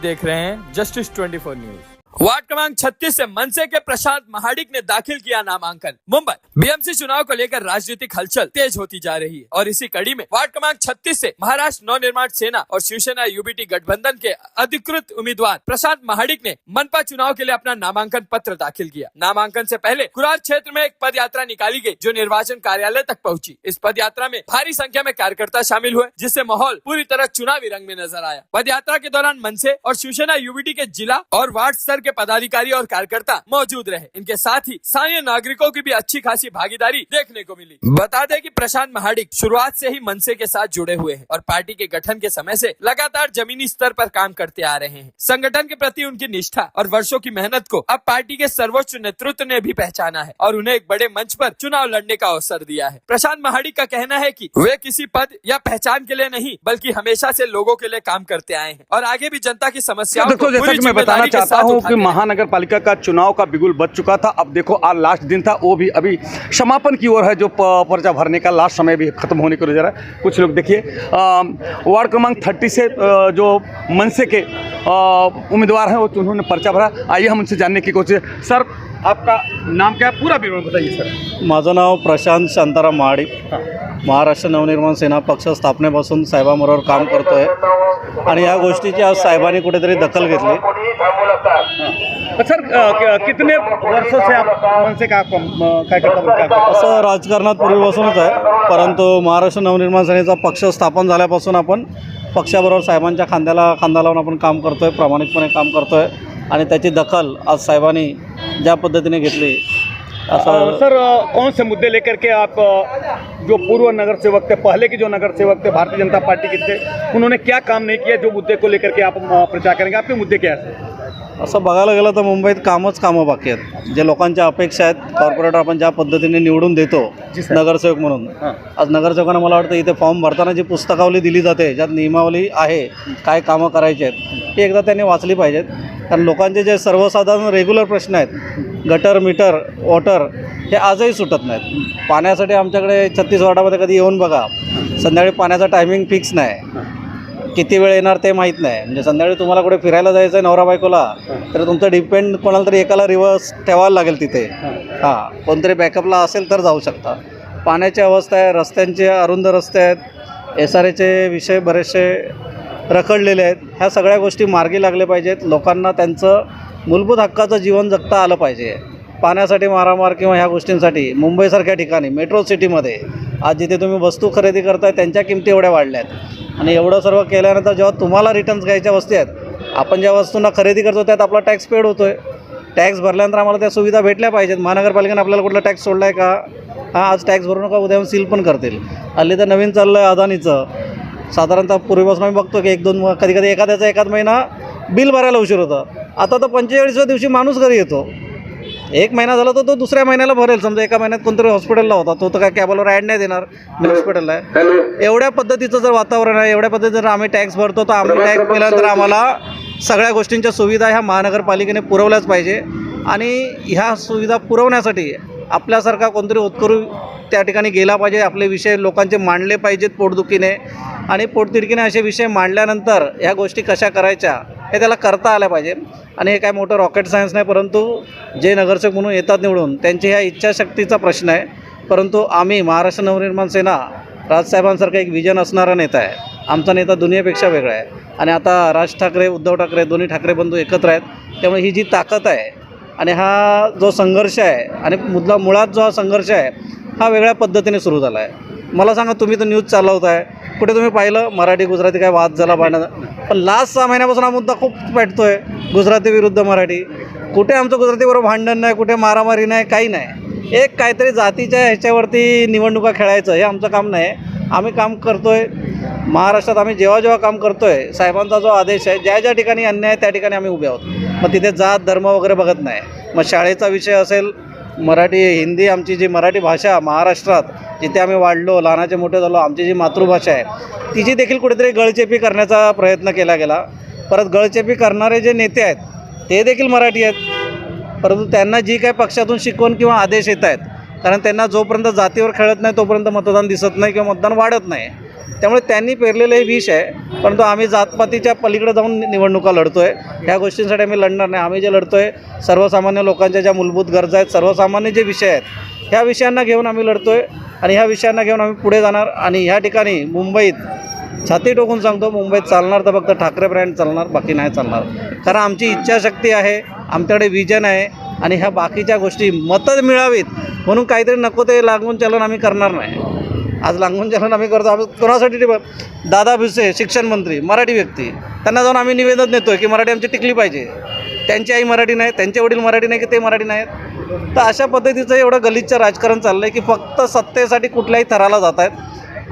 देख रहे हैं जस्टिस 24 न्यूज। वार्ड क्रमांक 36 से मनसे के प्रशांत महाडिक ने दाखिल किया नामांकन। मुंबई बीएमसी चुनाव को लेकर राजनीतिक हलचल तेज होती जा रही है और इसी कड़ी में वार्ड क्रमांक 36 से महाराष्ट्र नवनिर्माण सेना और शिवसेना यूबीटी गठबंधन के अधिकृत उम्मीदवार प्रशांत महाडिक ने मनपा चुनाव के लिए अपना नामांकन पत्र दाखिल किया। नामांकन से पहले कुरार क्षेत्र में एक पद यात्रा निकाली गई जो निर्वाचन कार्यालय तक पहुंची। इस पद यात्रा में भारी संख्या में कार्यकर्ता शामिल हुए जिससे माहौल पूरी तरह चुनावी रंग में नजर आया। पद यात्रा के दौरान मनसे और शिवसेना यूबीटी के जिला और वार्ड स्तर के पदाधिकारी और कार्यकर्ता मौजूद रहे। इनके साथ ही स्थानीय नागरिकों की भी अच्छी खासी भागीदारी देखने को मिली। बता दें कि प्रशांत महाडिक शुरुआत से ही मनसे के साथ जुड़े हुए हैं और पार्टी के गठन के समय से लगातार जमीनी स्तर पर काम करते आ रहे हैं। संगठन के प्रति उनकी निष्ठा और वर्षों की मेहनत को अब पार्टी के सर्वोच्च नेतृत्व ने भी पहचाना है और उन्हें एक बड़े मंच पर चुनाव लड़ने का अवसर दिया है। प्रशांत महाडिक का कहना है कि वे किसी पद या पहचान के लिए नहीं बल्कि हमेशा से लोगों के लिए काम करते आए हैं और आगे भी जनता की समस्याओं को जैसा कि मैं बताना चाहता हूँ कि महानगर पालिका का चुनाव का बिगुल बज चुका था। अब देखो आज लास्ट दिन था, वो भी अभी समापन की ओर है, जो पर्चा भरने का लास्ट समय भी खत्म होने को नजर है। कुछ लोग देखिए वार्ड क्रमांक 30 से जो मनसे के उम्मीदवार हैं वो उन्होंने पर्चा भरा। आइए हम उनसे जानने की कोशिश। सर आपका नाम क्या है, पूरा विवरण बताइए सर। माझं नाव प्रशांत शांताराम महाडिक, महाराष्ट्र नवनिर्माण सेना पक्ष स्थापनेपासून साहेबांबरोबर काम करतोय आणि या गोष्टीची आज साहेबांनी कुठेतरी दखल घेतली। सर कितने वर्षों से आप मनसे का काय करता? असं राजकारणात पूर्वीपासूनच आहे, परंतु महाराष्ट्र नवनिर्माण सेनेचा पक्ष स्थापन झाल्यापासून आपण पक्षाबरोबर साहेबांच्या खांद्याला खांदा लावून आपण काम करतोय, प्रामाणिकपणे काम करतोय आणि त्याची दखल आज साहेबांनी ज्या पद्धतीने घेतली। सर कौन से मुद्दे लेकर के आप जो पूर्व नगर सेवक थे, पहले के जो नगर सेवक थे भारतीय जनता पार्टी के थे, उन्होंने क्या काम नहीं किया, जो मुद्दे को लेकर के आप प्रचार करेंगे? आपके मुद्दे क्या है? असं बघायला गेलं तर मुंबईत कामं बाकी आहेत। जे लोकांच्या अपेक्षा आहेत, कॉर्पोरेटर आपण ज्या पद्धतीने निवडून देतो नगरसेवक म्हणून, आज नगरसेवकांना मला वाटतं इथे फॉर्म भरताना जी पुस्तकावली दिली जाते, ज्यात नियमावली आहे काय कामं करायची आहेत, ही एकदा त्यांनी वाचली पाहिजेत। कारण लोकांचे जे सर्वसाधारण रेग्युलर प्रश्न आहेत, गटर मीटर वॉटर, हे आजही सुटत नाहीत। पाण्यासाठी आमच्याकडे 36 वार्डामध्ये कधी येऊन बघा, संध्याकाळी पाण्याचा टायमिंग फिक्स नाही, किती वेळ येणार ते माहीत नाही। म्हणजे संध्याकाळी तुम्हाला कुठे फिरायला जायचं आहे नवरा बायकोला, तर तुमचं डिपेंड कोणाला तरी एकाला रिव्हर्स ठेवायला लागेल तिथे। हां, कोणतरी बॅकअपला असेल तर जाऊ शकता। पाण्याची अवस्था आहे, रस्त्यांचे अरुंद रस्ते आहेत, SRAचे विषय बरेचसे रखडलेले आहेत। ह्या सगळ्या गोष्टी मार्गी लागल्या पाहिजेत। लोकांना त्यांचं मूलभूत हक्काचं जीवन जगता आलं पाहिजे। पाण्यासाठी मारामार किंवा ह्या गोष्टींसाठी मुंबईसारख्या ठिकाणी मेट्रो सिटीमध्ये आज जिथे तुम्ही वस्तू खरेदी करताय त्यांच्या किमती एवढ्या वाढल्या आहेत आणि एवढं सर्व केल्यानंतर जेव्हा तुम्हाला रिटर्न्स घ्यायच्या वस्तू आहेत, आपण ज्या वस्तूंना खरेदी करतो त्यात आपला टॅक्स पेड होतो आहे। टॅक्स भरल्यानंतर आम्हाला त्या सुविधा भेटल्या पाहिजेत। महानगरपालिकेने आपल्याला कुठला टॅक्स सोडला आहे का? हां, आज टॅक्स भरू नका, उद्या सील पण करतील। हल्ली तर नवीन चाललं आहे अदानीचं, साधारणतः पूर्वीपासून आम्ही बघतो की 1-2 कधी एखाद्याचा एखाद महिना बिल भरायला उशीर होतं। आता तर 45व्या दिवशी माणूस घरी येतो। 1 महिना झाला तर तो दुसऱ्या महिन्याला भरेल। समजा एका महिन्यात कोणतरी हॉस्पिटलला होता, तो तर काय कॅबलवर ॲड नाही देणार, मी हॉस्पिटलला आहे। एवढ्या पद्धतीचं जर वातावरण आहे, एवढ्या पद्धतीचं जर आम्ही टॅक्स भरतो, तर आम्ही टॅक्स केल्यानंतर आम्हाला सगळ्या गोष्टींच्या सुविधा ह्या महानगरपालिकेने पुरवल्याच पाहिजे आणि ह्या सुविधा पुरवण्यासाठी आपल्यासारखा कोणतरी होतकरू त्या ठिकाणी गेला पाहिजे। आपले विषय लोकांचे मांडले पाहिजेत पोटदुखीने आणि पोटतिडकीने असे विषय मांडल्यानंतर ह्या गोष्टी कशा करायच्या हे त्याला करता आल्या पाहिजे। आणि हे काय मोठं रॉकेट सायन्स नाही, परंतु जे नगरसेवक म्हणून येतात निवडून त्यांची ह्या इच्छाशक्तीचा प्रश्न आहे। परंतु आम्ही महाराष्ट्र नवनिर्माण सेना राजसाहेबांसारखा एक विजन असणारा नेता आहे। आमचा नेता दुनियेपेक्षा वेगळा आहे आणि आता राज ठाकरे, उद्धव ठाकरे, दोन्ही ठाकरे बंधू एकत्र आहेत। त्यामुळे ही जी ताकद आहे आणि हा जो संघर्ष आहे आणि मुळात जो हा संघर्ष आहे हा वेगळ्या पद्धतीने सुरू झाला आहे। मला सांगा, तुम्ही तर न्यूज चालवताय, कुठे तुम्ही पाहिलं मराठी गुजराती काय वाद झाला भांडण? पण लास्ट 6 महिन्यापासून हा मुद्दा खूप पेटतोय, गुजराती विरुद्ध मराठी। कुठे आमचं गुजरातीबरोबर भांडण नाही, कुठे मारामारी नाही, काही नाही। एक काहीतरी जातीच्या ह्याच्यावरती निवडणुका खेळायचं हे आमचं काम नाही। आम्ही काम करतोय महाराष्ट्रात, आम्ही जेव्हा काम करतोय, साहेबांचा जो आदेश आहे, ज्या ठिकाणी अन्याय आहे त्या ठिकाणी आम्ही उभे आहोत। मग तिथे जात धर्म वगैरे बघत नाही। मग शाळेचा विषय असेल, मराठी हिंदी, आमची जी मराठी भाषा महाराष्ट्रात जिथे आम्ही वाढलो, लहानाचे मोठे झालो, आमची जी मातृभाषा आहे तिची देखील कुठेतरी गळचेपी करण्याचा प्रयत्न केला गेला। परत गळचेपी करणारे जे नेते आहेत ते देखील मराठी आहेत, परंतु त्यांना जी काही पक्षातून शिकवण किंवा आदेश येत आहेत, कारण त्यांना जोपर्यंत जातीवर खेळत नाही तोपर्यंत मतदान दिसत नाही किंवा मतदान वाढत नाही। त्यामुळे त्यांनी पेरलेलं हे विष आहे. परंतु आम्ही जातपातीच्या पलीकडे जाऊन निवडणुका लढतो आहे. ह्या गोष्टींसाठी आम्ही लढणार नाही. आम्ही जे लढतो आहे सर्वसामान्य लोकांच्या ज्या मूलभूत गरजा आहेत, सर्वसामान्य जे विषय आहेत, ह्या विषयांना घेऊन आम्ही लढतो आहे आणि ह्या विषयांना घेऊन आम्ही पुढे जाणार. आणि ह्या ठिकाणी मुंबईत छाती टोकून सांगतो, मुंबईत चालणार तर फक्त ठाकरे ब्रँड चालणार, बाकी नाही चालणार. कारण आमची इच्छाशक्ती आहे, आमच्याकडे विजन आहे आणि ह्या बाकीच्या गोष्टी मतं मिळावीत म्हणून काहीतरी नको ते लागून चलन आम्ही करणार नाही. आज लागून चलन आम्ही करतो. आम्ही कोणासाठी दादा भुसे शिक्षण मंत्री, मराठी व्यक्ती, त्यांना जाऊन आम्ही निवेदन देतो आहे की मराठी आमची टिकली पाहिजे. त्यांची आई मराठी नाही, त्यांचे वडील मराठी नाही की ते मराठी नाहीत. तर अशा पद्धतीचं एवढं गलिच्छ राजकारण चाललं आहे की फक्त सत्तेसाठी कुठल्याही थराला जात आहेत.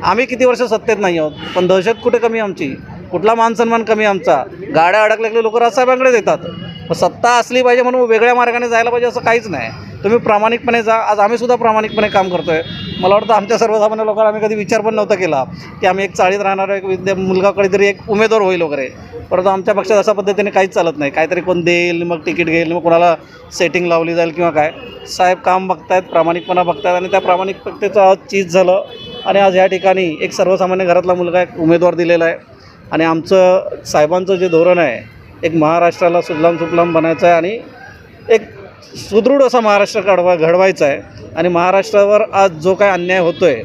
आम्ही किती वर्ष सत्तेत नाही आहोत, पण दहशत कुठे कमी आमची, कुठला मानसन्मान कमी आमचा. गाड्या अडकलेले लोक राजसाहेबांकडे देतात. मग सत्ता असली पाहिजे म्हणून वेगळ्या मार्गाने जायला पाहिजे असं काहीच नाही. तुम्ही प्रामाणिकपणे जा. आज आम्ही सुद्धा प्रामाणिकपणे काम करतो आहे. मला वाटतं आमच्या सर्वसामान्य लोकांना आम्ही कधी विचार पण नव्हता केला की आम्ही एक चाळीत राहणारा एक मुलगा कधीतरी एक उमेदवार होईल वगैरे. परंतु आमच्या पक्षात अशा पद्धतीने काहीच चालत नाही. काहीतरी कोण देईल, मग तिकीट घेईल, मग कोणाला सेटिंग लावली जाईल किंवा काय. साहेब काम बघतायत, प्रामाणिकपणा बघतायत आणि त्या प्रामाणिकतेचं आज चीज झालं. आणि आज ह्या ठिकाणी एक सर्वसामान्य घरातला मुलगा एक उमेदवार दिलेला आहे. आणि आमचं साहेबांचं जे धोरण आहे, एक महाराष्ट्राला सुजलाम सुफलाम बनायचं आहे आणि एक सुदृढ असा महाराष्ट्र घडवायचा आहे. आणि महाराष्ट्रावर आज जो काय अन्याय होतो आहे,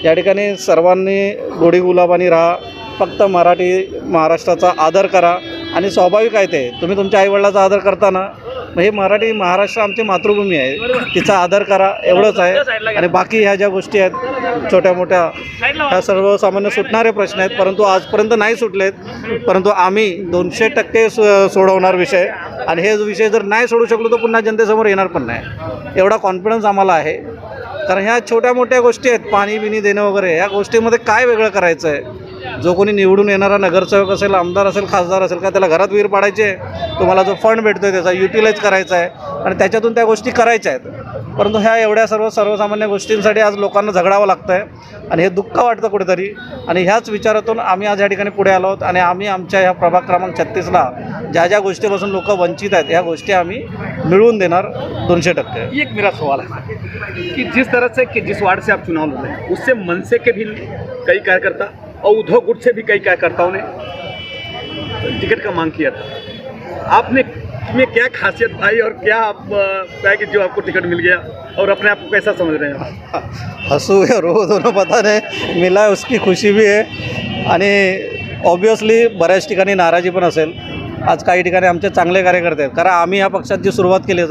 या ठिकाणी सर्वांनी गोडी गुलाबानी राहा. फक्त महाराष्ट्राचा आदर करा. आणि स्वाभाविक आहे ते, तुम्ही तुमच्या आईवडिलाचा आदर करताना मग हे महाराष्ट्र आमची मातृभूमी आहे, तिचा आदर करा, एवढंच आहे. आणि बाकी ह्या ज्या गोष्टी आहेत छोट्या मोठ्या, ह्या सर्वसामान्य सुटणारे प्रश्न आहेत, परंतु आजपर्यंत नाही सुटलेत. परंतु आम्ही 200% सोडवणार विषय. आणि हे विषय जर नाही सोडू शकलो तर पुन्हा जनतेसमोर येणार पण नाही, एवढा कॉन्फिडन्स आम्हाला आहे. कारण ह्या छोट्या मोठ्या गोष्टी आहेत, पाणी बिणी देणं वगैरे, ह्या गोष्टीमध्ये काय वेगळं करायचं आहे. जो कोणी निवडून येणारा नगरसेवक असेल, आमदार असेल, खासदार असेल, का त्याला घरात विहीर पाडायचे, तुम्हाला जो फंड भेटतो आहे त्याचा युटिलाइज करायचा आहे आणि त्याच्यातून त्या गोष्टी करायच्या आहेत. परंतु ह्या एवढ्या सर्वसामान्य गोष्टींसाठी आज लोकांना झगडावं लागतं आहे आणि हे दुःख वाटतं कुठेतरी. आणि ह्याच विचारातून आम्ही आज या ठिकाणी पुढे आलो आहोत. आणि आम्ही आमच्या ह्या प्रभाग क्रमांक 36ला ज्या ज्या गोष्टीपासून लोक वंचित आहेत, ह्या गोष्टी आम्ही मिळवून देणार 200%. एक मेरा सवाल है कि जिस तरह से कि जिस वार्ड से आप चुनाव लड़ रहे हैं, उससे मनसे के भी कई कार्यकर्ता और उद्धव गुट से भी कई कार्यकर्ताओं ने टिकट का मांग किया था. आपने में क्या खासियत पाई और क्या आप पाए कि जो आपको टिकट मिल गया, और अपने आप को कैसा समझ रहे हैं? हंसू या रो दोनों पता नहीं, मिला है उसकी खुशी भी आहे. आणि ऑब्वियसली बऱ्याच ठिकाणी नाराजी पण असेल. आज काही ठिकाणी आमचे चांगले कार्यकर्ते आहेत. कारण आम्ही ह्या पक्षात जी सुरुवात केली,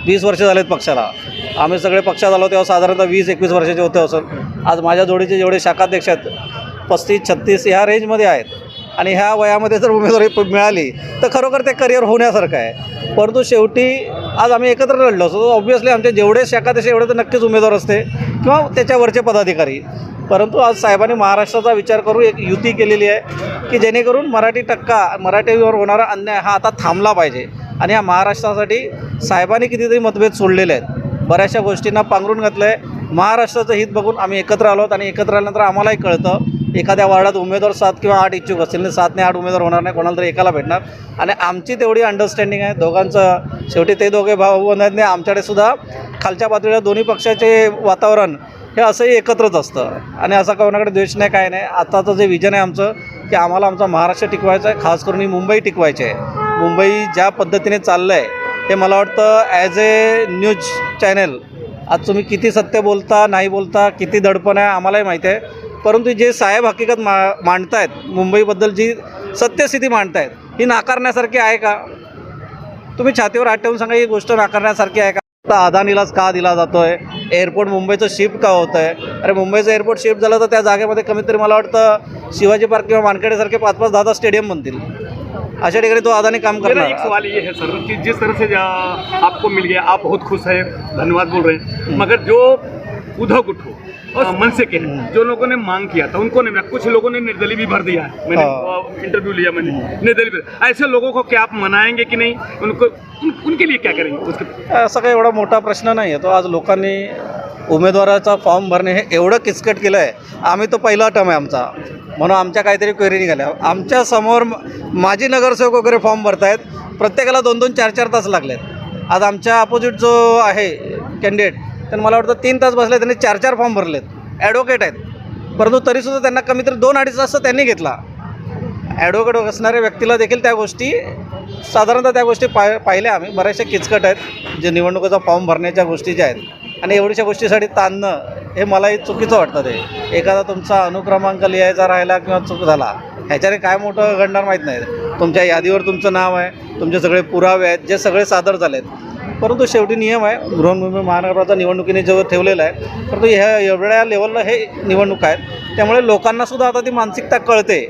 20 वर्ष झालेत पक्षाला. आम्ही सगळे पक्षात आलो तेव्हा साधारणतः 20-21 वर्षाचे होते असेल. आज माझ्या जोडीचे जेवढे शाखाध्यक्ष आहेत 35-36 ह्या रेंजमध्ये आहेत. आणि ह्या वयामध्ये जर उमेदवारी मिळाली तर खरोखर ते करिअर होण्यासारखं आहे. परंतु शेवटी आज आम्ही एकत्र लढलो असतो, ऑब्व्हियसली आमचे जेवढे शाखाध्यक्ष एवढे तर नक्कीच उमेदवार असते किंवा त्याच्यावरचे पदाधिकारी. परंतु आज साहेबांनी महाराष्ट्राचा विचार करून एक युती केलेली आहे की जेणेकरून मराठीवर होणारा अन्याय हा आता थांबला पाहिजे. आणि ह्या महाराष्ट्रासाठी साहेबांनी कितीतरी मतभेद सोडलेले आहेत, बऱ्याचशा गोष्टींना पांघरून घातलं आहे. महाराष्ट्राचं हित बघून आम्ही एकत्र आलो आहोत. आणि एकत्र आल्यानंतर आम्हालाही कळतं एखाद्या वार्डात उमेदवार 7 किंवा 8 इच्छुक असतील, 7 ने 8 उमेदवार होणार नाही, कोणाला तरी एकाला भेटणार. आणि आमची तेवढी अंडरस्टँडिंग आहे दोघांचं. शेवटी ते दोघे भाऊ नाही, आमच्याकडे सुद्धा खालच्या पातळीला दोन्ही पक्षाचे वातावरण हे असंही एकत्रच असतं. आणि असा कोणाकडे द्वेष नाही, काय नाही. आताचं जे विजन आहे आमचं की आम्हाला आमचा महाराष्ट्र टिकवायचा आहे, खास करून ही मुंबई टिकवायची आहे. मुंबई ज्या पद्धतीने चाललं आहे हे मला वाटतं ॲज ए न्यूज चॅनल आज तुम्ही किती सत्य बोलता, नाही बोलता, किती दडपण आहे आम्हालाही माहिती आहे. परंतु जे साहेब हकीकत मांडतायत, मुंबईबद्दल जी सत्यस्थिती मांडतायत, ही नाकारण्यासारखी आहे का? तुम्ही छातीवर हात ठेवून सांगा, ही गोष्ट नाकारण्यासारखी आहे का? आता अदानीलाच का दिला जातो आहे? एअरपोर्ट मुंबईचं शिफ्ट का होतं आहे? अरे मुंबईचं एअरपोर्ट शिफ्ट झालं तर त्या जागेमध्ये कमीत कमी मला वाटतं शिवाजी पार्क किंवा वानखेडेसारखे 5-5, 10-10 स्टेडियम बनतील. अशा ठिकाणी तो अदानी काम करणार. एक सवाल ये है सर कि जिस तरह से आपको मिल गया, आप बहुत खुश हैं, धन्यवाद बोल रहे हैं, मगर जो उद्धव गुट हो और मनसे के हैं, जो लोगों ने मांग किया था उनको ने, कुछ लोगों ने निर्दलीय भी भर दिया है. मैंने इंटरव्यू लिया, मैंने निर्दलीय भर. ऐसे लोगों को क्या आप मनाएंगे कि नहीं? उनको उनके लिए क्या करेंगे? उसके असा काही एवढा मोठा प्रश्न नाही आहे तो. आज लोकांनी उमेदवाराचा फॉर्म भरणे हे एवढं किचकट केलं आहे. आम्ही तो पहिला टर्म आहे आमचा, म्हणून आमच्या काहीतरी क्वेरी निघाल्या. आमच्या समोर माजी नगरसेवक वगैरे फॉर्म भरतायत, प्रत्येकाला 2-2, 4-4 तास लागलेत. आज आमच्या अपोजिट जो आहे कॅन्डिडेट, तर मला वाटतं 3 तास बसले, त्यांनी 4-4 फॉर्म भरलेत. ॲडव्होकेट आहेत, परंतु तरीसुद्धा त्यांना कमीतरी 2-2.5 तास त्यांनी घेतला. ॲडव्होकेट असणाऱ्या व्यक्तीला देखील त्या गोष्टी साधारणतः त्या गोष्टी पाहिल्या आम्ही. बऱ्याचशा किचकट आहेत जे निवडणुकीचा फॉर्म भरण्याच्या गोष्टी ज्या आहेत, आणि एवढ्याशा गोष्टीसाठी ताणणं हे मलाही चुकीचं वाटतं. ते एखादा तुमचा अनुक्रमांक लिहायचा राहिला किंवा चूक झाला ह्याच्याने काय मोठं घडणार माहीत नाही. तुमच्या यादीवर तुमचं नाव आहे, तुमचे सगळे पुरावे आहेत, जे सगळे सादर झाले आहेत. परंतु शेवटी नियम आहे, बृहन्मुंबई महानगरपालिका निवडणुकीने जेव्हा ठेवलेलं आहे, परंतु ह्या एवढ्या लेवलला हे निवडणूक आहेत. त्यामुळे लोकांनासुद्धा आता ती मानसिकता कळते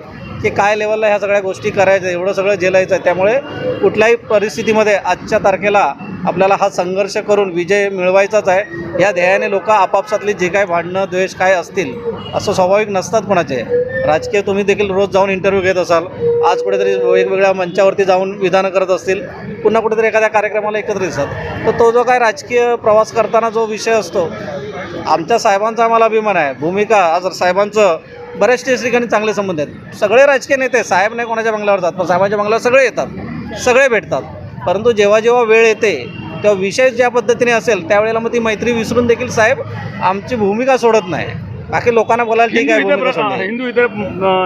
की काय लेवलला ह्या सगळ्या गोष्टी करायच्या, एवढं सगळं झेलायचं आहे. त्यामुळे कुठल्याही परिस्थितीमध्ये आजच्या तारखेला आपल्याला हा संघर्ष करून विजय मिळवायचाच आहे. या ध्येयाने लोक आपापसातली जे काय भांडणं द्वेष काय असतील असं स्वाभाविक नसतात कोणाचे. राजकीय तुम्ही देखील रोज जाऊन इंटरव्ह्यू घेत असाल, आज कुठेतरी वेगवेगळ्या मंचावरती जाऊन विधानं करत असतील, पुन्हा कुठेतरी एखाद्या कार्यक्रमाला एकत्र दिसतात. तर तो जो काय राजकीय प्रवास करताना जो विषय असतो, आमच्या साहेबांचा आम्हाला अभिमान आहे. भूमिका आज साहेबांचं बऱ्याचशा ठिकाणी चांगले संबंध आहेत. सगळे राजकीय नेते साहेब नाही कोणाच्या बंगल्यावर जात, पण साहेबांच्या बंगल्यावर सगळे येतात, सगळे भेटतात. परंतु जेव्हा जेव्हा वेळ येते तेव्हा विषय ज्या पद्धतीने असेल त्यावेळेला मग ती मैत्री विसरून देखील साहेब आमची भूमिका सोडत नाही. बाकी लोकांना बोलायला ठीक आहे, भूमिका सोडणे. हिंदू इधर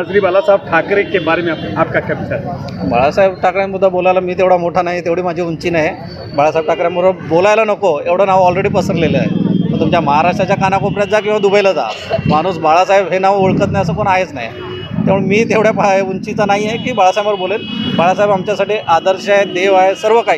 श्री बालासाहेब ठाकरे के बारे में आपका क्या विचार है? बाळासाहेब ठाकरेंबद्दल बोलायला मी तेवढा मोठा नाही, तेवढी माझी उंची नाही. बाळासाहेब ठाकरेंबरोबर बोलायला नको एवढं नाव ऑलरेडी पसरलेलं आहे. मग तुमच्या महाराष्ट्राच्या कानाकोपऱ्यात जा किंवा दुबईला जा, माणूस बाळासाहेब हे नाव ओळखत नाही असं कोण आहेच नाही. त्यामुळे मी तेवढ्या उंचीचा नाही आहे की बाळासाहेबांवर बोलेल. बाळासाहेब आमच्यासाठी आदर्श आहे, देव आहे, सर्व काही.